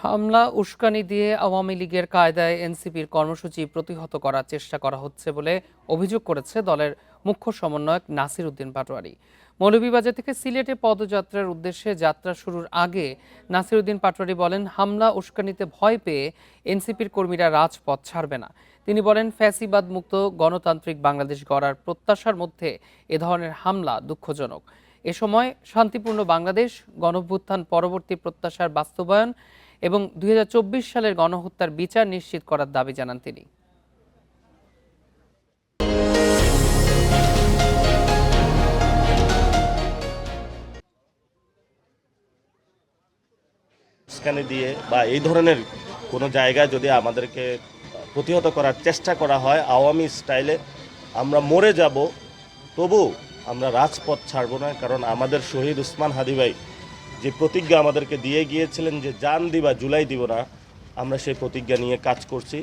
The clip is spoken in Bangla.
হামলা উস্কানি দিয়ে আওয়ামী লীগের কায়দায় এনসিপির কর্মসূচি প্রতিহত করার চেষ্টা করা হচ্ছে বলে অভিযোগ করেছে দলের মুখ্য সমন্বয়ক নাসির উদ্দিন পাটোয়ারি। মৌলভীবাজার থেকে সিলেটে পদযাত্রার উদ্দেশ্যে যাত্রা শুরুর আগে নাসির উদ্দিন পাটোয়ারি বলেন, হামলা উস্কানিতে ভয় পেয়ে এনসিপির কর্মীরা রাজপথ ছাড়বে না। তিনি বলেন, ফ্যাসিবাদ মুক্ত গণতান্ত্রিক বাংলাদেশ গড়ার প্রত্যাশার মধ্যে এ ধরনের হামলা দুঃখজনক। এ সময় শান্তিপূর্ণ বাংলাদেশ, গণঅভ্যুত্থান পরবর্তী প্রত্যাশার বাস্তবায়ন এবং ২০২৪ সালের গণহত্যার বিচার নিশ্চিত করার দাবি জানান তিনি। উস্কানি দিয়ে বা এই ধরনের কোনো জায়গায় যদি আমাদেরকে প্রতিহত করার চেষ্টা করা হয় আওয়ামী স্টাইলে, আমরা মরে যাব, তবু আমরা রাজপথ ছাড়ব না। কারণ আমাদের শহীদ উসমান হাদি ভাই যে প্রতিজ্ঞা আমাদেরকে দিয়ে গিয়েছিলেন যে জান দিবা জুলাই দিব না, আমরা সেই প্রতিজ্ঞা নিয়ে কাজ করছি।